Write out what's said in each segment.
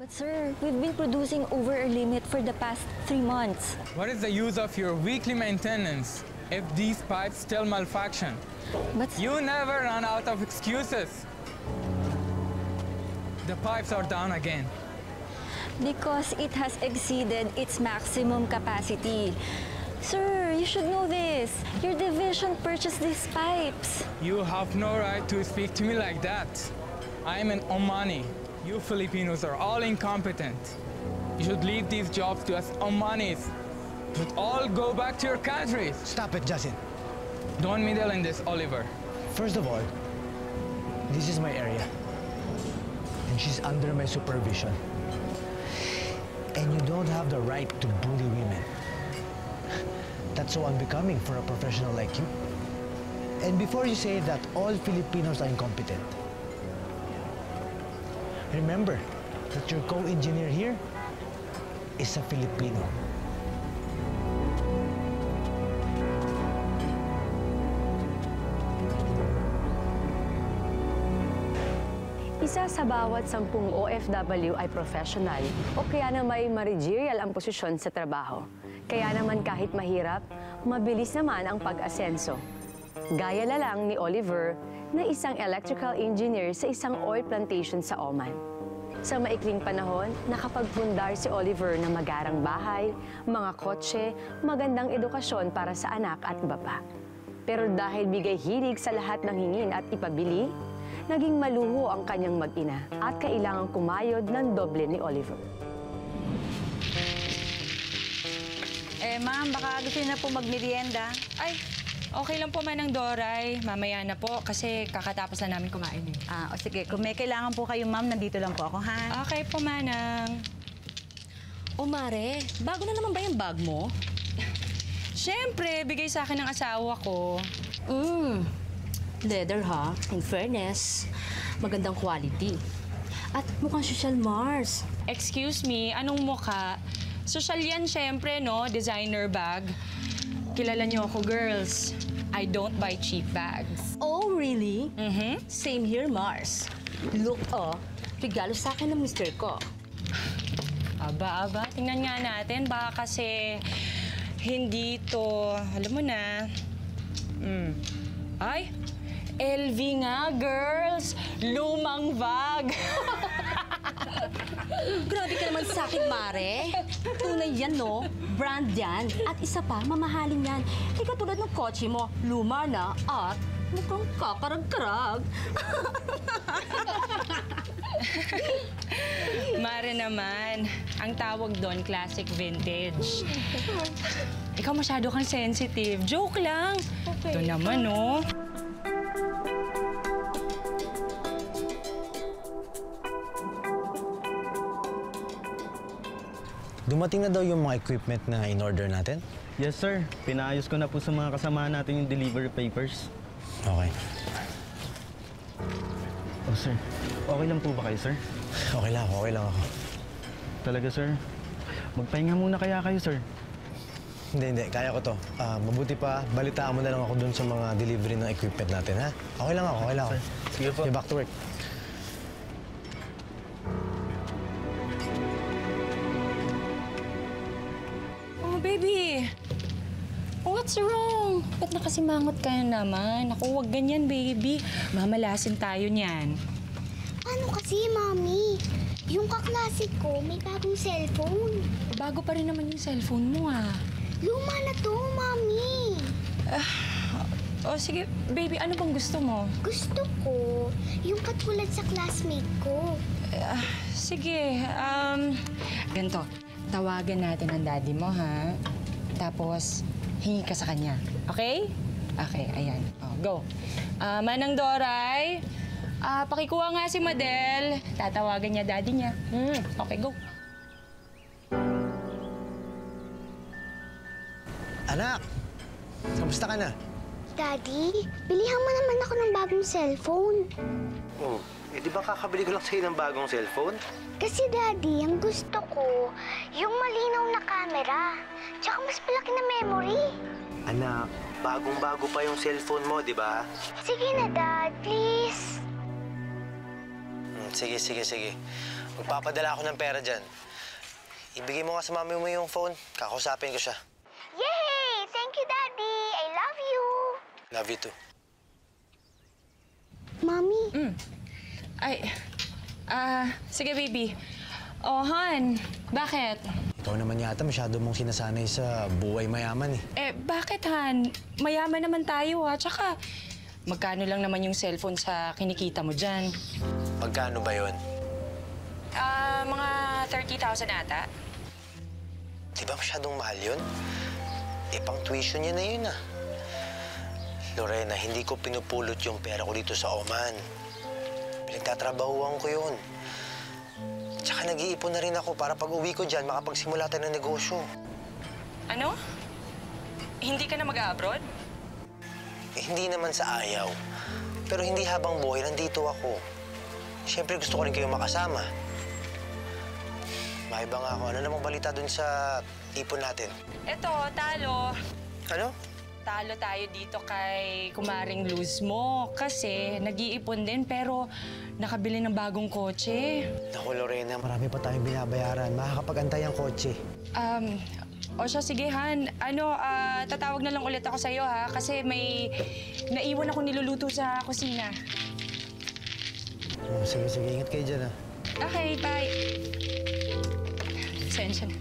But sir, we've been producing over our limit for the past 3 months. What is the use of your weekly maintenance if these pipes still malfunction? But You never run out of excuses. The pipes are down again. because it has exceeded its maximum capacity. Sir, you should know this. Your division purchased these pipes. You have no right to speak to me like that. I am an Omani. You Filipinos are all incompetent. You should leave these jobs to us Omanis. But all go back to your countries. Stop it, Justin. Don't meddle in this, Oliver. First of all, this is my area. And she's under my supervision. And you don't have the right to bully women. That's so unbecoming for a professional like you. And before you say that all Filipinos are incompetent, remember that your co-engineer here is a Filipino. Isa sa bawat 10 OFW ay professional o kaya na may managerial ang posisyon sa trabaho. Kaya naman kahit mahirap, mabilis naman ang pag-asenso. Gaya na lang ni Oliver na isang electrical engineer sa isang oil plantation sa Oman. Sa maikling panahon, nakapagpundar si Oliver ng magarang bahay, mga kotse, magandang edukasyon para sa anak at iba pa. Pero dahil bigay hilig sa lahat ng hingin at ipabili, naging maluho ang kanyang mag-ina at kailangang kumayod ng doble ni Oliver. Ma'am, baka gusto niyo na po magmerienda. Ay, okay lang po Manang Doray. Mamaya na po kasi kakatapos na namin kumain eh. O sige, kung may kailangan po kayo, ma'am, nandito lang po ako, ha? Okay po, Manang. O Mare, bago na naman ba yung bag mo? Siyempre, bigay sa akin ng asawa ko. Leather ha, in fairness. Magandang quality. At mukhang social Mars. Excuse me, anong mukha? Social yan siyempre, no? Designer bag. Kilala niyo ako, girls. I don't buy cheap bags. Oh, really? Mm-hmm. Same here, Mars. Look, regalo sa akin ng mister ko. Aba, tingnan nga natin. Baka kasi hindi to, alam mo na. Ay, LV nga, girls. Lumang bag. Grabe ka naman sa akin, Mare. Tunay yan, no? Brand yan. At isa pa, mamahalin yan. Di ka tulad ng kotse mo, luma na at mukhang kakarag-karag. Mare naman, ang tawag doon, classic vintage. Ikaw masyado kang sensitive. Joke lang. Okay. Ito naman, no? Dumating na daw yung mga equipment na in-order natin? Yes, sir. Pinaayos ko na po sa mga kasama natin yung delivery papers. Okay. Oh, sir. Okay lang po ba kayo, sir? Okay lang ako. Talaga, sir? Magpahinga muna kaya kayo, sir? Hindi. Kaya ko to. Mabuti pa, balitaan mo na lang ako dun sa mga delivery ng equipment natin, ha? Okay lang ako. Sir, sige po. Okay, back to work. Oh, baby. What's wrong? Ba't nakasimangot ka na naman? Naku, wag ganyan, baby. Mamalasin tayo niyan. Ano kasi, Mami? Yung kaklase ko, may bagong cellphone. Bago pa rin naman yung cellphone mo, ah. Luma na to, Mami. Oh, sige, baby, ano bang gusto mo? Gusto ko yung katulad sa classmate ko. Sige, ganito. Tawagan natin ang daddy mo, ha? Tapos, hingi ka sa kanya. Okay? Okay, ayan. Oh, go. Manang Doray, pakikuha nga si Madel. Tatawagan niya daddy niya. Okay, go. Anak! Kamusta ka na? Daddy, bilihan mo naman ako ng bagong cellphone. Oh, di ba kakabili ko lang sa'yo ng bagong cellphone? Kasi, Daddy, ang gusto ko, yung malinaw na camera. Tsaka mas malaki na memory. Anak, bagong-bago pa yung cellphone mo, di ba? Sige na, Dad. Please. Sige. Magpapadala ako ng pera dyan. Ibigay mo nga sa mami mo yung phone. Kakausapin ko siya. Yay! Thank you, Daddy! I love you! Love you too. Mommy? Sige, baby. Oh, Han, bakit? Ikaw naman yata masyado mong sinasanay sa buhay mayaman eh. Bakit, Han? Mayaman naman tayo, ha? Tsaka, magkano lang naman yung cellphone sa kinikita mo dyan? Magkano ba yun? Mga 30,000 ata. Di ba masyadong mahal yun? Pang tuition niya na yun ah. Lorena, hindi ko pinupulot yung pera ko dito sa Oman. Pinagtatrabahuan ko yun. Tsaka nag-iipon na rin ako para pag uwi ko dyan, makapagsimula tayo ng negosyo. Ano? Hindi ka na mag-abroad? Hindi naman sa ayaw. Pero hindi habang buhay, nandito ako. Siyempre gusto ko rin kayong makasama. Maiba nga ako. Ano namang balita dun sa ipon natin? Eto, talo. Ano? Talo tayo dito kay Kumaring Luz mo. Kasi nag-iipon din pero nakabili ng bagong kotse. Naku, Lorena, marami pa tayong binabayaran. Makakapag-antay ang kotse. O siya, sige, Han. Tatawag na lang ulit ako sa'yo, ha? Kasi may naiwan ako niluluto sa kusina. Oh, sige, ingat kayo dyan, ha? Okay, bye. Sensya na.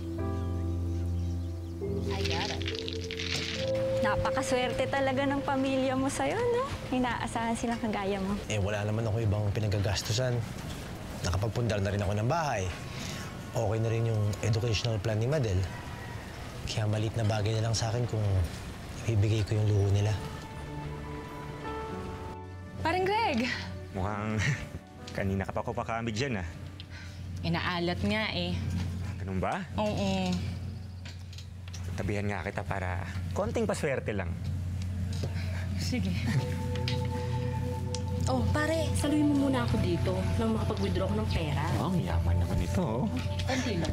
Napakaswerte talaga ng pamilya mo sa'yo, no? Inaasahan silang kagaya mo. Wala naman ako ibang pinagagastusan. Nakapagpundar na rin ako ng bahay. Okay na rin yung educational plan ni Madel. Kaya maliit na bagay na lang sa akin kung ibibigay ko yung luho nila. Parang Greg. Mukhang kanina ka pa ko pakamig dyan, ah. Inaalat nga, eh. Ganun ba? Oo. Tabihan nga kita para konting paswerte lang. Sige. Oh, pare, saluhin mo muna ako dito nang makapag-withdraw ko ng pera. Oh, ang yaman naman ito, oh. Konti lang.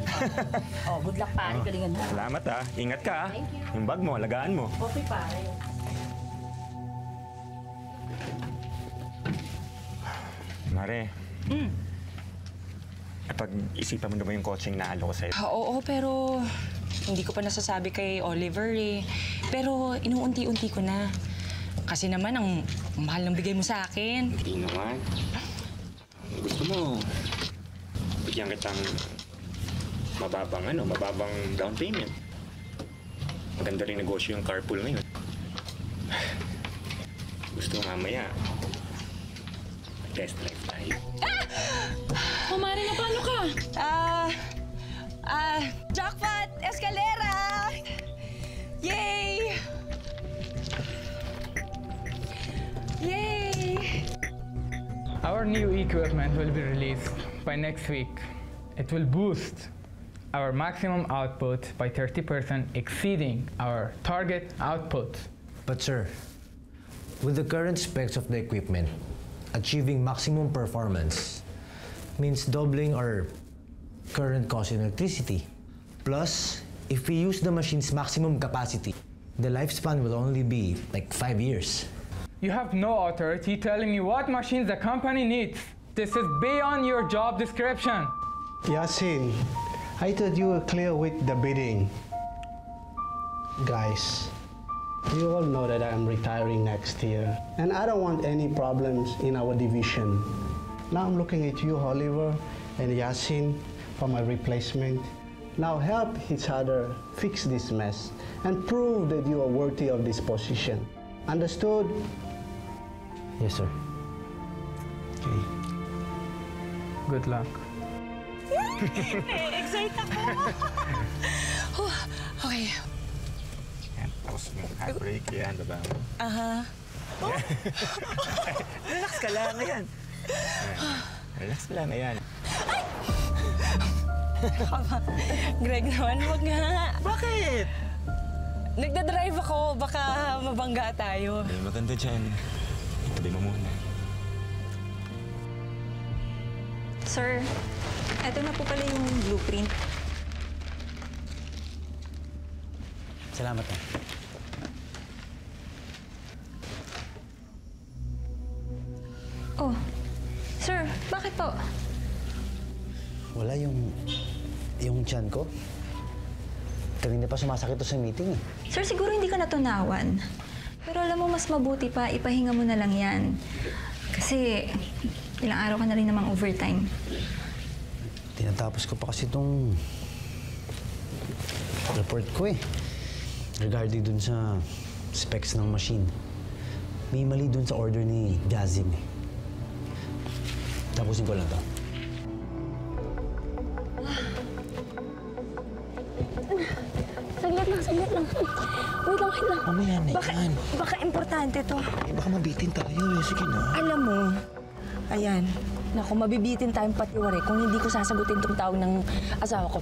Oh, good luck, pare. Galingan mo. Salamat, ah. Ingat ka, ah. Thank you. Yung bag mo, alagaan mo. Okay, pare. Mare. Pag-isipan mo na ba yung coaching na alo ko sa'yo? Oo, pero hindi ko pa nasasabi kay Oliver, eh. Pero inuunti-unti ko na. Kasi naman, ang mahal ng bigay mo sa akin. Hindi naman. Gusto mo, bigyan kitang mababang down payment. Maganda rin negosyo yung carpool ngayon. Gusto mamaya, test drive tayo. Kumari na paano ka? Jackpot! Escalera! Yay! Yay! Our new equipment will be released by next week. It will boost our maximum output by 30%, exceeding our target output. But sir, with the current specs of the equipment, achieving maximum performance means doubling our current cost in electricity. Plus, if we use the machine's maximum capacity, the lifespan will only be like 5 years. You have no authority telling me what machines the company needs. This is beyond your job description. Yasin, I thought you were clear with the bidding. Guys, you all know that I'm retiring next year, and I don't want any problems in our division. Now I'm looking at you, Oliver, and Yasin for my replacement. Now help each other fix this mess and prove that you are worthy of this position. Understood? Yes, sir. Okay. Good luck. Excite ako! Okay. Yan, tapos mo. Break yan, baba mo. Relax ka lang, ayan. Relax ka lang, ayan. Greg naman, wag nga. Bakit? Nagdadrive ako, baka mabangga tayo. Ay, maganda dyan. Itabi mo muna. Sir, eto na po pala yung blueprint. Salamat na. Oh, sir, bakit po? Wala yung tiyan ko. Kanina pa sumasakit to sa meeting eh. Sir, siguro hindi ka natunawan. Pero alam mo, mas mabuti pa, ipahinga mo na lang yan. Kasi ilang araw ka na rin namang overtime. Tinatapos ko pa kasi itong report ko eh. Regarding dun sa specs ng machine. May mali dun sa order ni Jazim eh. Tapusin ko lang to. Saglit lang. Wait lang. Mamaya na yan. Baka importante to. Eh, baka mabitin tayo eh. Sige na. Alam mo, ayan, naku, mabibitin tayong patiwari kung hindi ko sasagutin tong tawag ng asawa ko.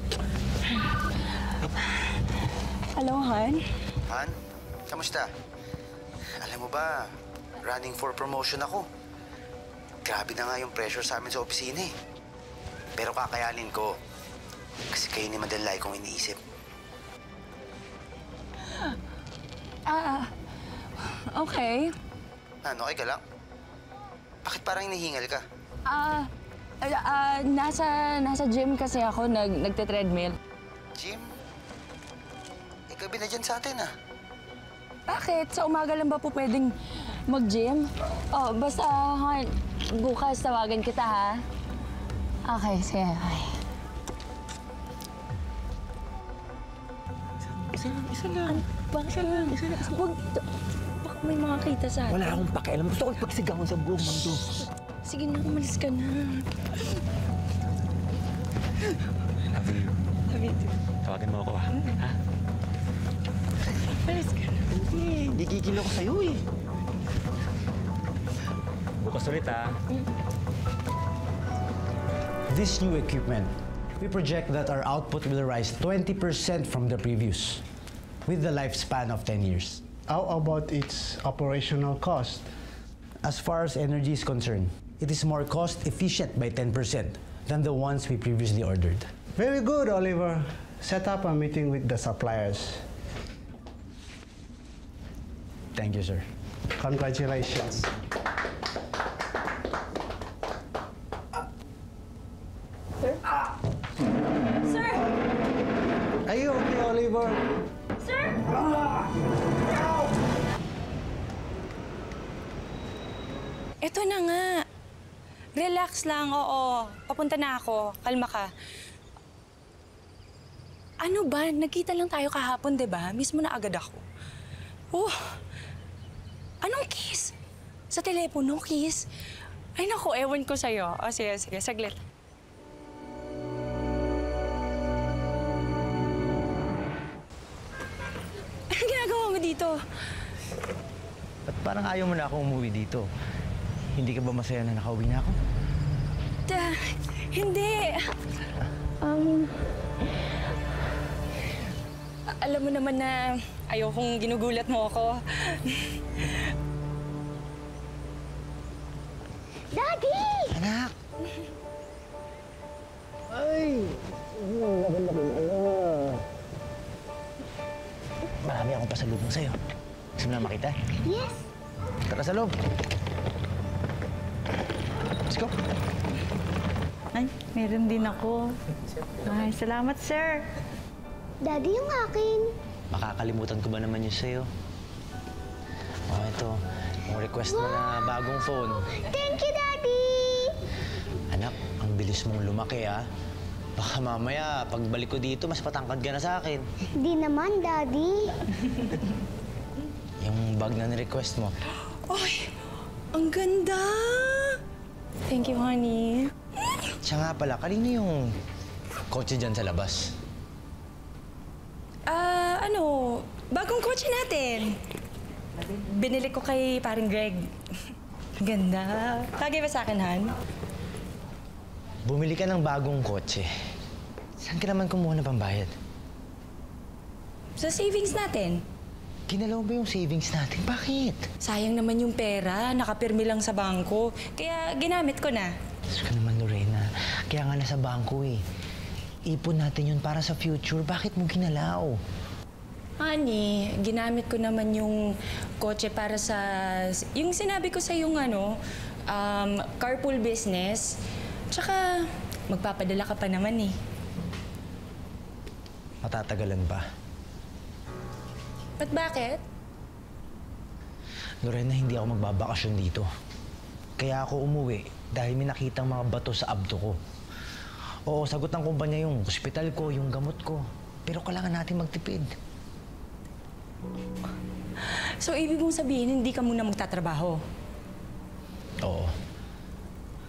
Hello, Han? Han, kamusta? Alam mo ba, running for promotion ako. Grabe na nga yung pressure sa amin sa opisina eh. Pero kakayanin ko. Kasi kayo ni Madelay kong iniisip. Okay. Ano, okay ka lang? Bakit parang hinihingal ka? Nasa gym kasi ako, nagte-treadmill. Jim? Gabi na dyan sa atin ah. Bakit? Sa umaga lang ba po pwedeng mag-gym? Oh, basta, Han, bukas tawagan kita, ha? Okay, sige. Okay. Isa lang. Huwag, baka may makakita sa atin. Wala akong pakialam. Gusto ko ipagsigawan sa buong mundo. Sige na, umalis ka na. Love you. Love you too. Tawagan mo ako, ha? Ha? Umalis ka na. Hindi gigil ako sa'yo eh. Bukas ulit, ha? This new equipment, we project that our output will rise 20% from the previous, with the lifespan of 10 years. How about its operational cost? As far as energy is concerned, it is more cost efficient by 10% than the ones we previously ordered. Very good, Oliver. Set up a meeting with the suppliers. Thank you, sir. Congratulations. Sir! Are you okay, Oliver? Sir! Ito na nga. Relax lang, oo. Papunta na ako. Kalma ka. Ano ba? Nagkita lang tayo kahapon, di ba? Mismo na agad ako. Oh! Anong kiss? Sa telepono, kiss? Ay naku, ewan ko sa'yo. O sige, saglit. Anong ginagawa mo dito? Ba't parang ayaw mo na akong umuwi dito? Hindi ka ba masaya na nakauwi na ako? Hindi. Alam mo naman na ayokong ginugulat mo ako. Daddy! Anak! Ay! Marami akong pasalubong sa'yo. Gusto mo na makita? Yes! Tara sa loob. Let's go. Ay, meron din ako. Ay, salamat, sir. Daddy, yung akin. Makakalimutan ko ba naman yun sa'yo? Oh, ito. Yung request mo na bagong phone. Thank you, Daddy! Anak, ang bilis mong lumaki, ah. Baka mamaya, pagbalik ko dito, mas patangkad ka na sa akin. Di naman, Daddy. Yung bag na ni-request mo. Ay, ang ganda! Thank you, honey. Siya nga pala, kanino yung kotse dyan sa labas? Bagong kotse natin. Binili ko kay paring Greg. Ganda. Tagay ba sa akin, Han? Bumili ka ng bagong kotse. Saan ka naman kumuha ng pambayad? Sa savings natin. Ginalaw ba yung savings natin? Bakit? Sayang naman yung pera. Nakapirmi lang sa bangko. Kaya ginamit ko na. Diyos ka naman, Lorena. Kaya nga nasa bangko eh. Ipon natin yun para sa future. Bakit mo ginalaw? Honey, ginamit ko naman yung kotse para sa... Yung sinabi ko sa yung carpool business. Tsaka, magpapadala ka pa naman eh. Matatagalan ba? Ba't bakit? Lorena, hindi ako magbabakasyon dito. Kaya ako umuwi dahil may nakitang mga bato sa abdo ko. Oo, sagot ng kumpanya yung ospital ko, yung gamot ko. Pero kailangan natin magtipid. So, ibig mong sabihin, hindi ka muna magtatrabaho? Oo.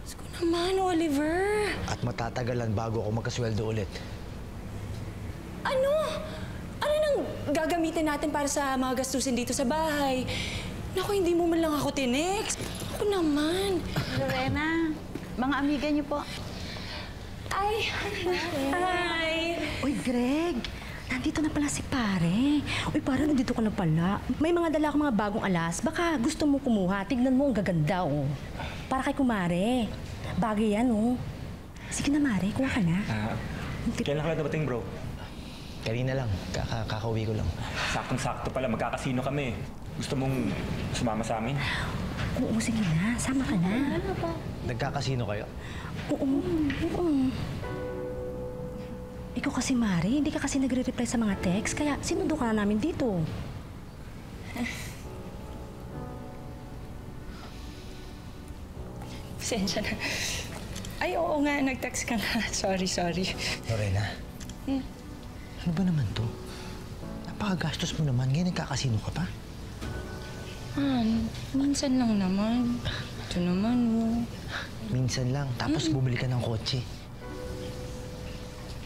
Diyos ko naman, Oliver. At matatagalan bago ako magkasweldo ulit. Ano? Ano nang gagamitin natin para sa mga gastusin dito sa bahay? Naku, hindi mo man lang ako tinext. Ako naman. Lorena, mga amiga niyo po. Ay, hi. Uy, Greg! Nandito na pala si pare. Uy, pare, nandito ka na pala. May mga dala akong mga bagong alas. Baka gusto mo kumuha. Tignan mo, ang gaganda, oh. Para kay kumare. Bagay yan, oh. Sige na, Mare. Kuha ka na. Kailan ka dating, bro? Kanina lang. Kakauwi ko lang. Saktong-sakto pala. Magkakasino kami. Gusto mong sumama sa amin? Oo, sige na. Sama ka na. Nagkakasino kayo? Oo. Ikaw kasi, Mare, hindi ka kasi nagre-reply sa mga text, kaya sinundo ka na namin dito. Pasensya na. Ay, oo nga, nag-text ka na. Sorry. Lorena, ano ba naman to? Napakagastos mo naman. Ngayon nagkakasino ka pa? Minsan lang naman. Ito naman, oh. Minsan lang. Tapos bumili ka ng kotse.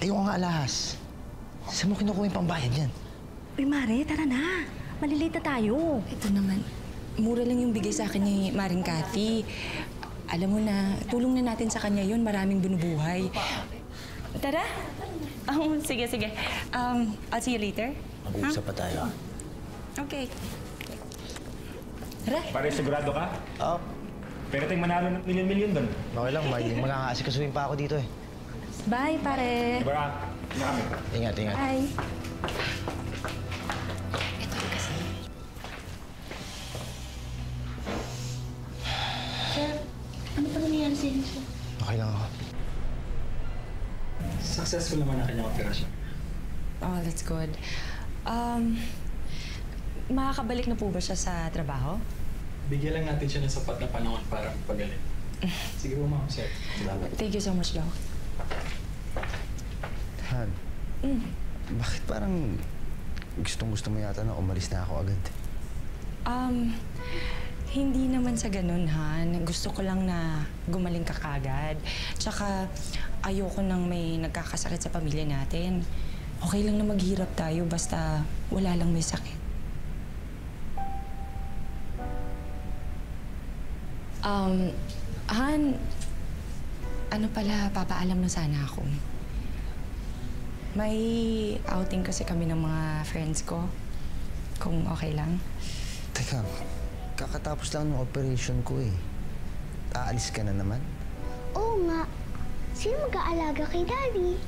Ayoko nga alahas. Saan mo kinukuha yung pambayad yan? Uy, Mare, tara na. Malilate na tayo. Ito naman, mura lang yung bigay sa akin ni Maring Cathy. Alam mo na, tulong na natin sa kanya yun. Maraming binubuhay. Tara? Sige. I'll see you later. Mag-uusap pa tayo. Okay. Tara. Pare, sigurado ka? Oo. Pero tayong manalo ng milyon-milyon doon. Okay lang, may makakaasikasuhin pa ako dito eh. Bye, pare. Diba? Ingat. Bye. Sir, ano pa nangyayari sa inyo, sir? Okay lang ako. Successful naman ang kanyang operasyon. Oh, that's good. Makakabalik na po ba siya sa trabaho? Bigyan lang natin siya ng sapat na panahon para magpagaling. Sige po, ma'am, sir. Salamat. Thank you so much, Doc. Han, bakit parang gustong-gusto mo yata na umalis na ako agad? Hindi naman sa ganun, Han. Gusto ko lang na gumaling ka kagad. Tsaka, ayoko nang may nagkakasakit sa pamilya natin. Okay lang na maghirap tayo basta wala lang may sakit. Han, ano pala, papaalam na sana ako. May outing kasi kami ng mga friends ko. Kung okay lang. Teka, kakatapos lang ng operation ko eh. Aalis ka na naman? Oo nga. Sino mag-aalaga kay Daddy?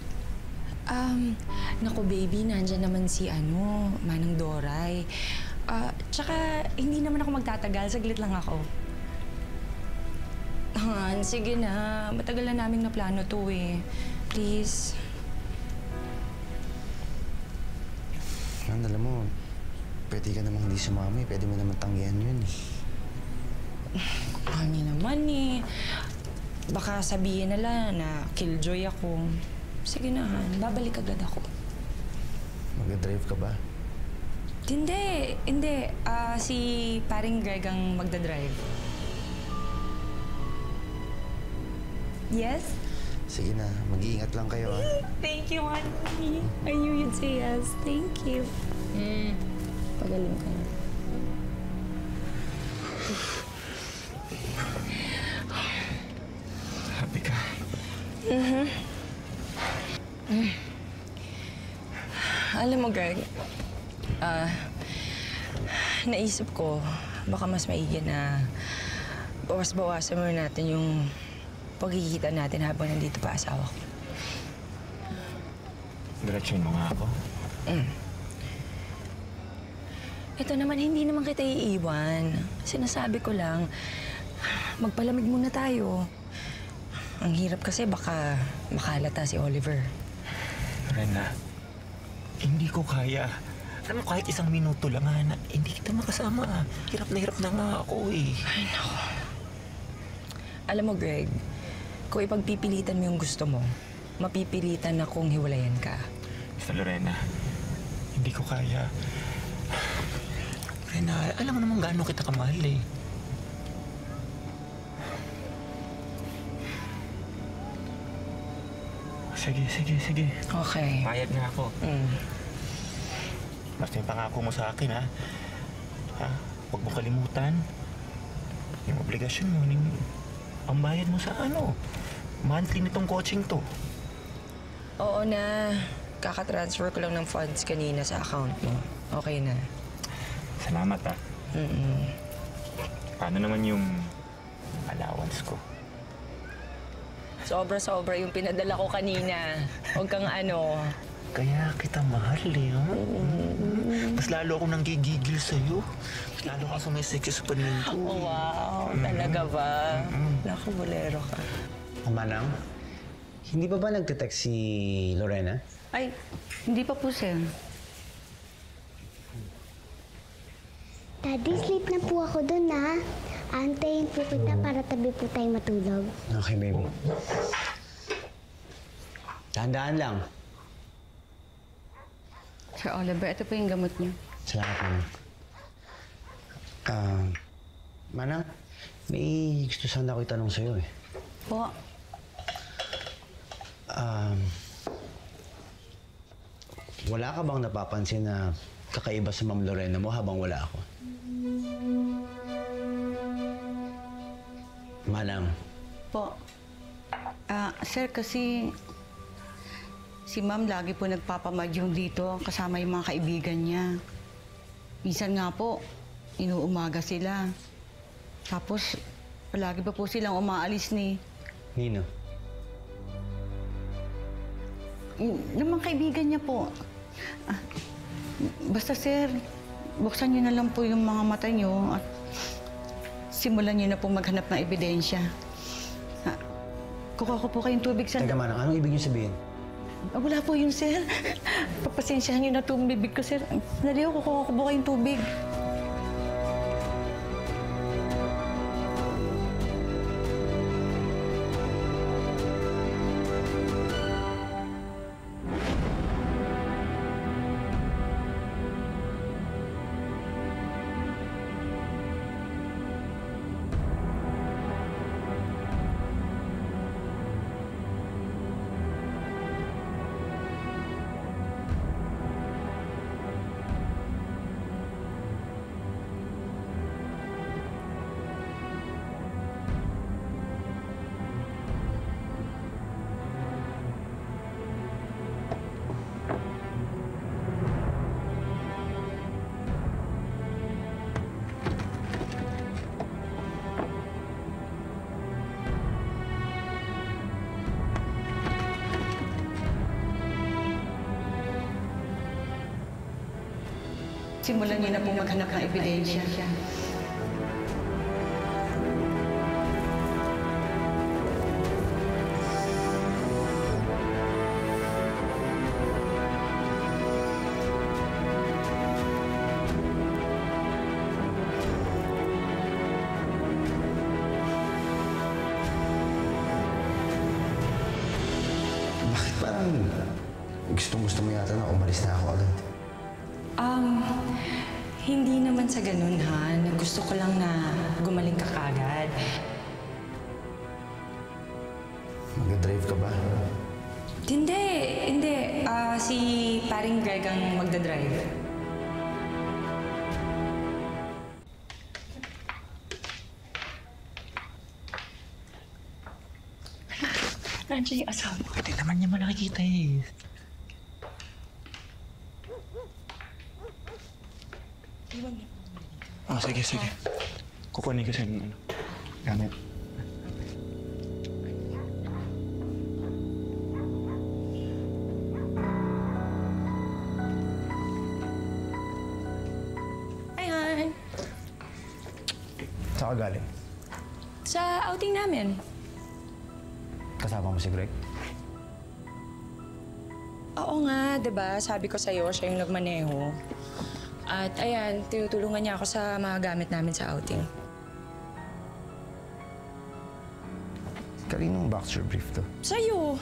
Naku baby, nandyan naman si Manang Doray. Tsaka, hindi naman ako magtatagal. Saglit lang ako. Han, sige na. Matagal na naming naplano to eh. Please. Han, alam mo, pwede ka namang hindi sumama eh. Pwede mo naman tanggihan yun eh. Kami naman eh. Baka sabihin nila na killjoy ako. Sige na, Han. Babalik agad ako. Mag-drive ka ba? Hindi. Si paring Greg ang magdadrive. Yes? Sige na, mag-iingat lang kayo ah. Thank you, honey. I knew you'd say yes. Thank you. Pagaling ka na. Happy ka? Alam mo, Greg, naisip ko, baka mas maigi na bawas-bawasan muna natin yung pagkikita natin habang nandito pa asawa ko. Diretsyon mo nga ako. Ito naman, hindi naman kita iiwan. Sinasabi ko lang, magpalamig muna tayo. Ang hirap kasi baka makalata si Oliver. Lorena, hindi ko kaya. Alam mo, kahit isang minuto lang, hindi kita makasama. Hirap na nga ako eh. Ay, naku. Alam mo, Greg, kung ipagpipilitan mo yung gusto mo, mapipilitan akong hiwalayan ka. Basta, Lorena, hindi ko kaya. Lorena, alam mo naman gaano kita kamahal eh. Sige. Okay. Payag na ako. Basta yung pangako mo sa akin, ha? Huwag mo kalimutan. Yung obligasyon mo, ang bayad mo sa monthly nitong coaching to. Oo na. Kaka-transfer ko lang ng funds kanina sa account mo. Okay na. Salamat, ha? Paano naman yung allowance ko? Sobra-sobra yung pinadala ko kanina. Huwag kang Kaya kita mahal eh, ha? Mas lalo ako nang gigigil sa'yo. Mas lalo ka sumisexy sa paningin ko. Oh, wow. Talaga ba? Naku, bolero ka. Manang, hindi pa ba nagte-text si Lorena? Ay, hindi pa po, sir. Daddy, sleep na po ako dun, ha? Antayin po kita para tabi po tayo matulog. Okay, baby. Dahan-dahan lang. Sir Oliver, ito po yung gamot niyo. Salamat, Manang. Manang, may gusto sana ako itanong sa'yo eh. Po. Wala ka bang napapansin na kakaiba sa Ma'am Lorena mo habang wala ako? Manang. Po. Sir, kasi si Ma'am lagi po nagpapamadyong dito kasama yung mga kaibigan niya. Minsan nga po, inuumaga sila. Tapos, palagi pa po silang umaalis ni... Nino? Yung mga kaibigan niya po. Basta, sir, buksan niyo na lang po yung mga mata niyo at simulan niyo na po maghanap ng ebidensya. Kukuha ko po kayong tubig sa... Teka, Manang, anong ibig niyo sabihin? Wala po yun, sir. Papasensyahan niyo na itong bibig ko, sir. Dali ko, kukuha ko po kayong tubig. Simulan niyo na po maghanap ng ebidensya. Bakit parang gusto mo yata na umalis na ako agad? Hindi naman sa ganun, Han. Gusto ko lang na gumaling ka kagad. Mag-drive ka ba? Hindi. Si paring Greg ang magdadrive. Nandiyan yung asawa ko. Hindi naman niya malakikita eh. Sige. Kukunin ko sa gamit. Hi, Han. Saan ka galing? Sa outing namin. Kasama mo si Greg? Oo nga, 'di ba? Sabi ko sa'yo, siya yung nagmaneho. At ayan, tinutulungan niya ako sa mga gamit namin sa outing. Kaninong boxer brief to? Sa'yo!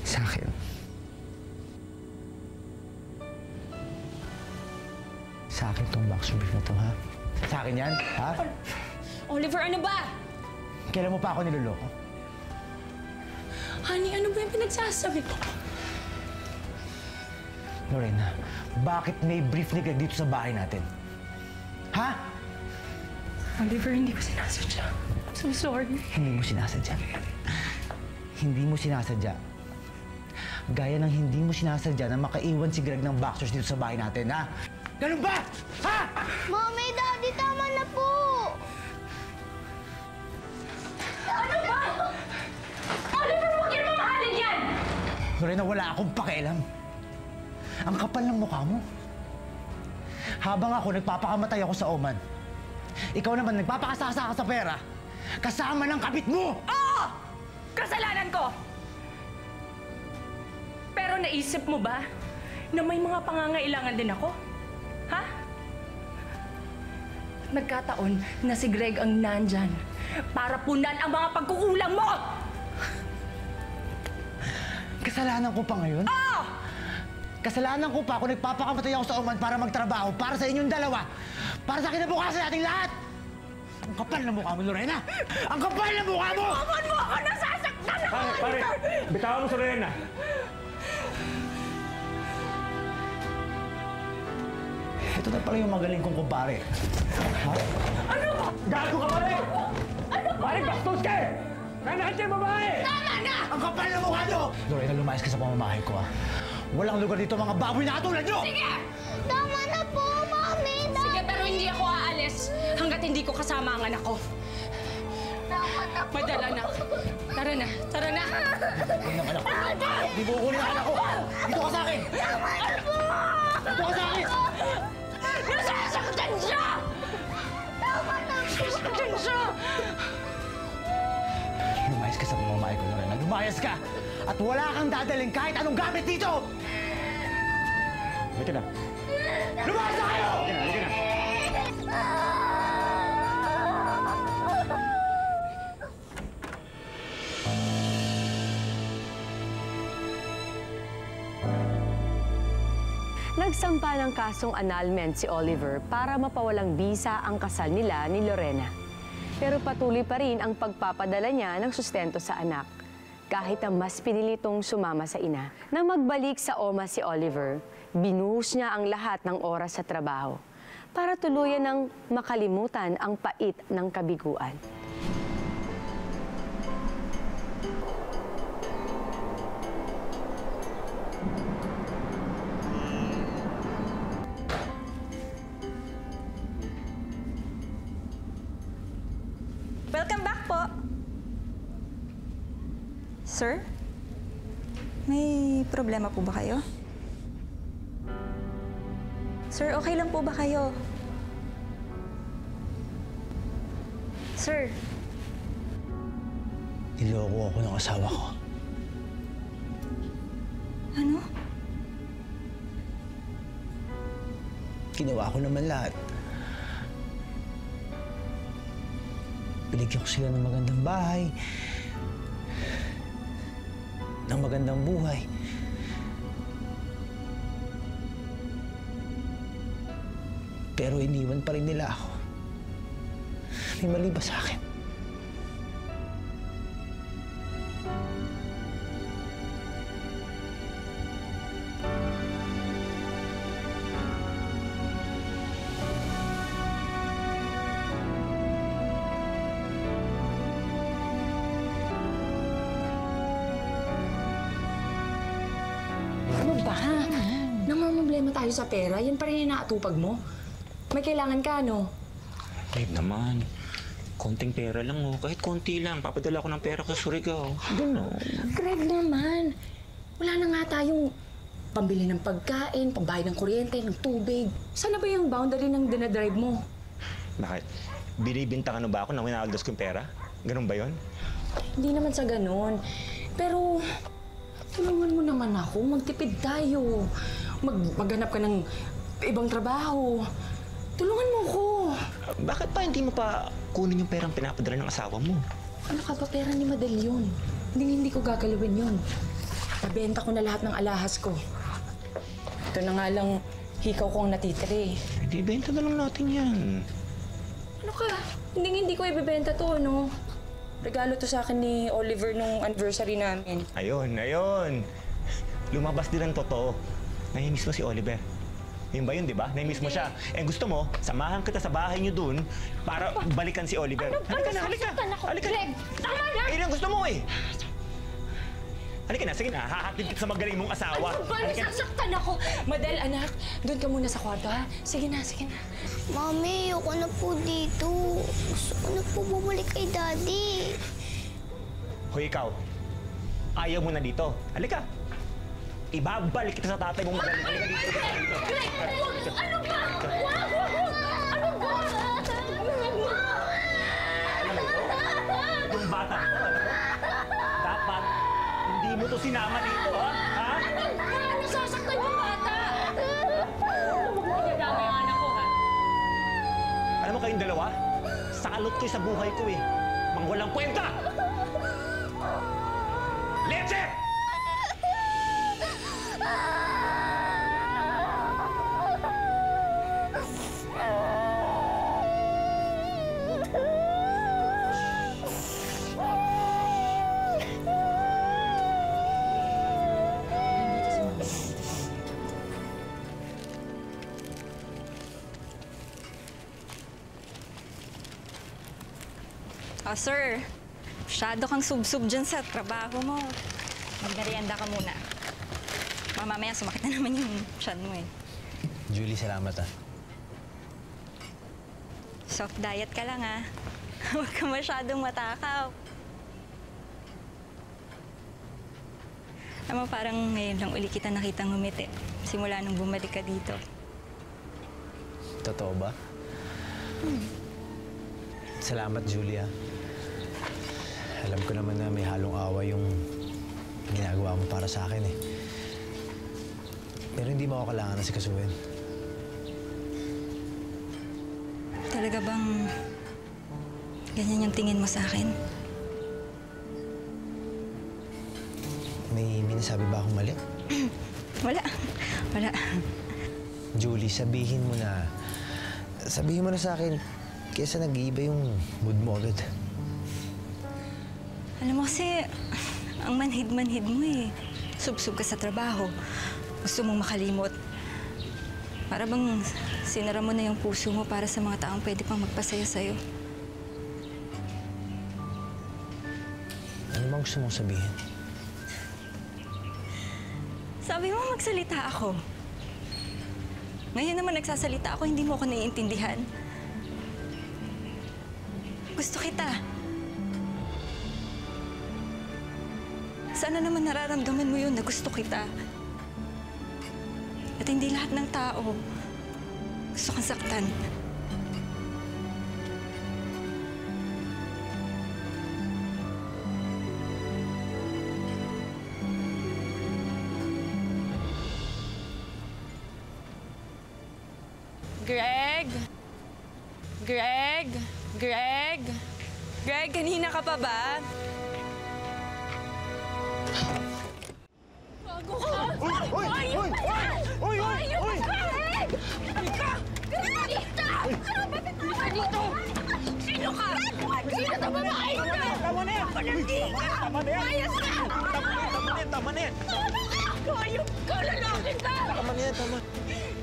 Sa akin. Sa akin tong boxer brief na to, ha? Sa akin yan, ha? Oliver, ano ba? Kailan mo pa ako niloloko? Honey, ano ba yung pinagsasabi ko? Lorena, bakit may brief ni Greg dito sa bahay natin? Ha? Oliver, hindi ko sinasadya. So sorry. Hindi mo sinasadya. Hindi mo sinasadya. Gaya ng hindi mo sinasadya na makaiwan si Greg ng boxers dito sa bahay natin, ha? Ganun ba? Ha? Mommy, Daddy, tama na po! Ano ba? Oliver, huwag yun mamahalin yan! Lorena, wala akong pakialam. Ang kapal ng mukha mo. Habang ako nagpapakamatay ako sa Oman, ikaw naman nagpapakasasa ka sa pera, kasama ng kabit mo! Oo! Kasalanan ko! Pero naisip mo ba na may mga pangangailangan din ako? Ha? Nagkataon na si Greg ang nandyan para punan ang mga pagkukulang mo! Kasalanan ko pa ngayon? Oo! Kasalanan ko pa kung nagpapakamatay ako sa Oman para magtrabaho para sa inyong dalawa, para sa kinabukasan nating lahat! Ang kapal ng mukha mo, Lorena! Ang kapal ng mukha mo! Huwag mo ako nasasaktan ako! Pare! Bitawan mo si Lorena! Ito na pala yung magaling kong kumpare. Ha? Ano ba? Gago ka, pare! Ano ba? Pare, bastos ka eh! Nanakit yung babae! Tama na! Ang kapal ng mukha nyo! Lorena, lumayas ka sa pamamahay ko, ha? Walang lugar dito mga baboy na katulad nyo! Sige! Tama na po, Mommy! Sige, pero hindi ako aalis hanggat hindi ko kasama ang anak ko. Tama na po! Madala na. Tara na, tara na! Kunin ang anak ko! Di mo kunin ang anak ko! Dito ka sa akin! Tama na po! Dito ka sa akin! Nasasaktan siya! Tama na po! Nasasaktan siya! Lumayas ka sa pamamahay ko, Lorena. Lumayas ka! At wala kang dadaling kahit anong gamit dito! Halika na. Lumayas na kayo! Halika na. Nagsampa ng kasong annulment si Oliver para mapawalang bisa ang kasal nila ni Lorena. Pero patuloy pa rin ang pagpapadala niya ng sustento sa anak, kahit ang mas pinilitong sumama sa ina. Nang magbalik sa OMA si Oliver, binuhos niya ang lahat ng oras sa trabaho para tuluyan ng makalimutan ang pait ng kabiguan. Welcome back po. Sir? May problema po ba kayo? Sir, okay lang po ba kayo? Sir? Niloko ako ng asawa ko. Ano? Ginawa ko naman lahat. Binigyan ko sila ng magandang bahay, ng magandang buhay. Pero iniwan pa rin nila ako. May mali ba sa akin? Ano ba? Namamroblema tayo sa pera, yan pa rin inaatupag mo. May kailangan ka, ano? Babe naman, konting pera lang oh. Kahit konti lang, papadala ko ng pera sa Surigao. Ganun. Greg naman, wala na nga tayong pambili ng pagkain, pambayad ng kuryente, ng tubig. Sana ba yung boundary ng dinadrive mo? Bakit? Binibinta ka na ba ako na winaldos kong pera? Ganun ba yon? Hindi naman sa ganun. Pero, tulungan mo naman ako. Magtipid tayo. Maghanap ka ng ibang trabaho. Tulungan mo ko. Bakit pa hindi mo pa kunin yung perang pinapadala ng asawa mo? Ano ka ba? Pera ni Madel yun. Hindi ko gagalawin yun. Nabenta ko na lahat ng alahas ko. Ito na nga lang, hikaw ko ang natitiri. Hindi, benta na lang natin yan. Ano ka? Hindi ko ibebenta to, no? Regalo to sa akin ni Oliver nung anniversary namin. Ayun. Lumabas din ang totoo. Nahimiss mo si Oliver. Yun ba yun, di ba? Nahimiss mo siya. Eh gusto mo, samahan kita sa bahay niyo dun para balikan si Oliver. Halika na. Halika. Greg, tama na! Eh, ang gusto mo eh. Halika na, sige na. Hahatid kita sa magaling mong asawa. Ano ba? Nasasaktan ako! Madel, anak, doon ka muna sa kwarto, ha? Sige na. Mami, ayoko na po dito. Gusto ko na po bumalik kay Daddy. Hoy, ikaw. Ayaw mo na dito. Halika. Ibabalik kita sa tatay mong magaling. Halika dito. Greg! Ano ba? Wag! Ano ba? Yung bata mo, alam mo? Dapat hindi mo to sinama dito, ha? Ano ba? Nasasaktan yung bata! Huwag mo kinagama yung anak ko, ha? Alam mo kayong dalawa? Salot kayo sa buhay ko eh. Mang walang kwenta! Leche! Oh, sir. Masyado kang sub-sub dyan sa trabaho mo. Magmerienda ka muna. Mamaya sumakit na naman yung tiyan mo eh. Julie, salamat ah. Soft diet ka lang ah. Huwag ka masyadong matakaw. Alam mo, parang ngayon lang uli kita nakitang ngumiti. Simula nung bumalik ka dito. Totoo ba? Salamat, Julia. Alam ko naman na may halong awa yung ginagawa mo para sa akin eh. Pero hindi mo ako kailangan na sikasuhin. Talaga bang ganyan yung tingin mo sa akin? May nasabi ba akong mali? Wala. Julie, sabihin mo na sa akin kaysa nag-iiba yung mood mo agad. Alam mo kasi, ang manhid-manhid mo eh. Sub-sub ka sa trabaho. Gusto mong makalimot. Para bang sinara mo na yung puso mo para sa mga taong pwede pang magpasaya sa'yo. Ano bang gusto mong sabihin? Sabi mo magsalita ako. Ngayon naman nagsasalita ako, hindi mo ako naiintindihan. Gusto kita. Sana naman nararamdaman mo yun na gusto kita. At hindi lahat ng tao gusto kang saktan. Greg, kanina ka pa ba? Bago ka! Ayun pa! Ayun pa! Greg! Greg! Ano ba ka dito? Sino ka? Sino ito babae ka? Tama na yan! Palandi ka! Ayos ka! Tama na yan! Ayun ka! Lalaki ka! Tama na yan, tama.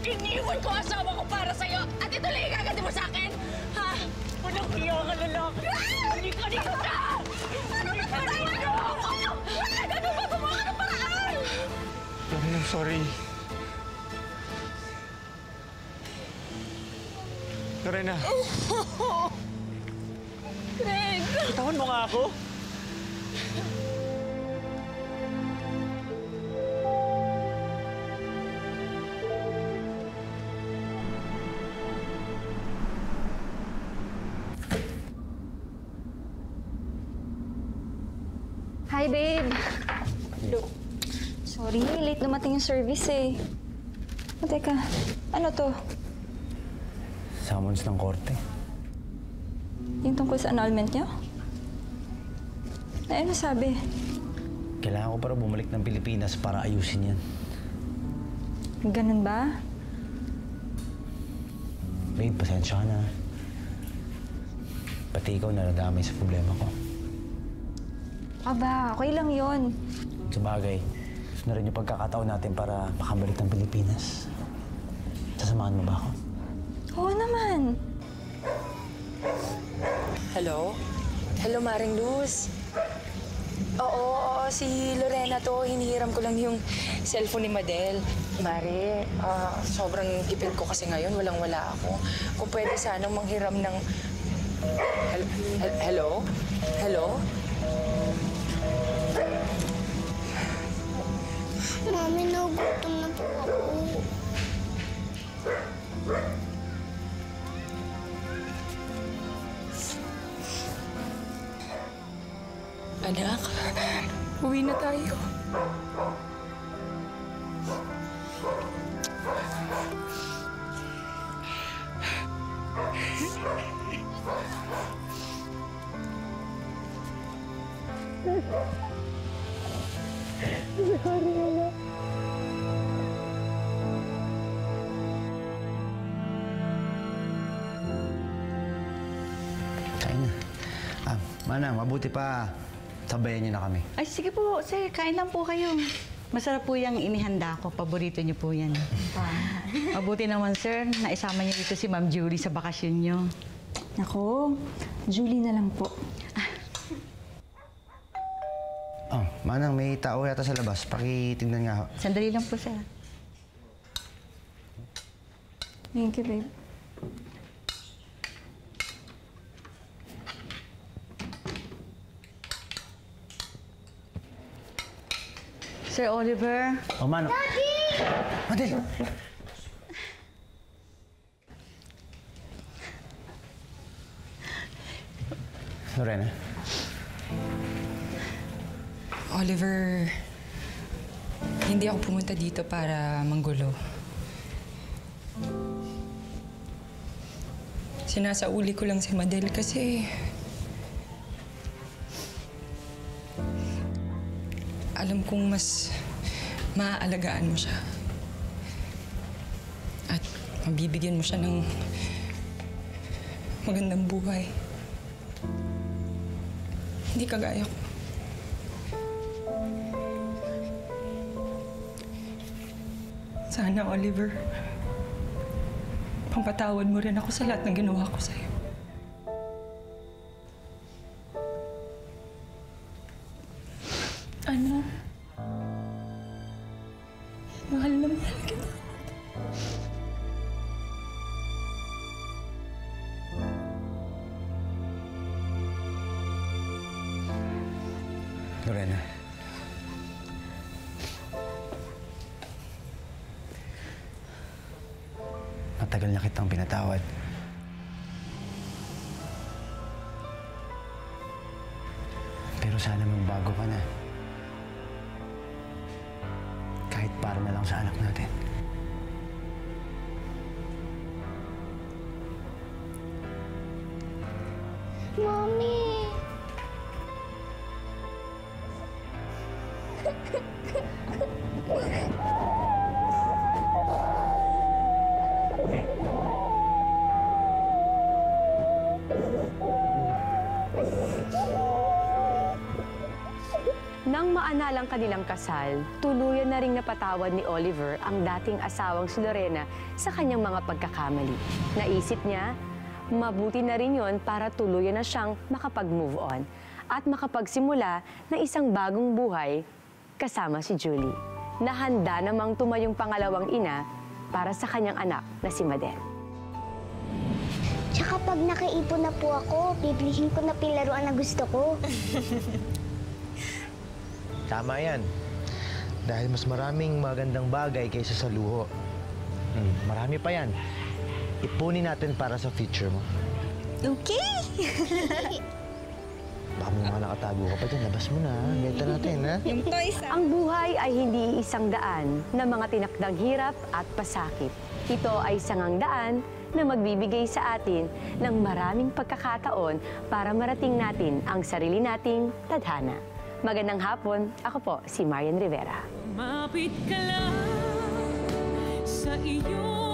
Iniwan ko asawa ko para sa'yo at ito lang ikagati mo sa akin? Ha? Walang hiya ka lalaki! Hindi ka dito ka! Ano ba tayo? Ano ba gumawa ka ng paraan? I'm sorry. Lorena. Greg! Bitawan mo nga ako. dumating yung service eh. O teka, ano to? Summons ng korte. Yung tungkol sa annulment niyo? Eh, ano sabi? Kailangan ko para bumalik ng Pilipinas para ayusin yan. Ganun ba? Babe, pasensya ka na. Pati ikaw naradamay sa problema ko. Aba, okay lang yon. Sabagay, gusto na rin yung pagkakataon natin para makabalik ng Pilipinas. Sasamahan mo ba ako? Oo naman. Hello? Hello, Maring Luz. Oo, si Lorena to. Hinihiram ko lang yung cellphone ni Madel. Mare, sobrang tipid ko kasi ngayon. Walang-wala ako. Kung pwede sanang manghiram ng... Hello? Hello? Mami, nagutom na po ako. Anak, uwi na tayo. Kain na. Manang, mabuti pa. Sabayan niyo na kami. Ay, sige po, sir. Kain lang po kayo. Masarap po yung inihanda ko. Paborito niyo po yan. Mabuti naman, sir, na isama niyo dito si Ma'am Julie sa bakasyon niyo. Ako, Julie na lang po. Oh, Manang, may tao yata sa labas. Pakitignan nga ho. Sandali lang po, sir. Thank you, babe. Sir Oliver. Oh, Manang. Daddy! Madel! Lorena? Oliver, hindi ako pumunta dito para manggulo. Sinasauli ko lang si Madel kasi... alam kong mas maaalagaan mo siya. At mabibigyan mo siya ng magandang buhay. Hindi kagaya ko. Sana, Oliver, pampatawad mo rin ako sa lahat ng ginawa ko sa'yo. Ano? Mahal na mahal kita. Lorena. Matagal na kitang pinatawad. Pero sana magbago ka na. Kahit para na lang sa anak natin. Mommy! Nang maanalang kanilang kasal, tuluyan na ring napatawad ni Oliver ang dating asawang si Lorena sa kanyang mga pagkakamali. Naisip niya, mabuti na rin yon para tuluyan na siyang makapag-move on at makapagsimula ng isang bagong buhay kasama si Julie, na handa namang tumayong pangalawang ina para sa kanyang anak na si Madel. Tsaka pag nakaipon na po ako, biblihin ko na pilaruan na gusto ko. Tama yan. Dahil mas maraming magandang bagay kaysa sa luho. Marami pa yan. Ipunin natin para sa future mo. Okay! Baka may mga nakatago ka pa dyan. Labas mo na. Benta natin, ha? Yung toys, Ang buhay ay hindi isang daan na mga tinakdang hirap at pasakit. Ito ay sangang daan na magbibigay sa atin ng maraming pagkakataon para marating natin ang sarili nating tadhana. Magandang hapon. Ako po si Marian Rivera. Mapit ka lang sa iyo.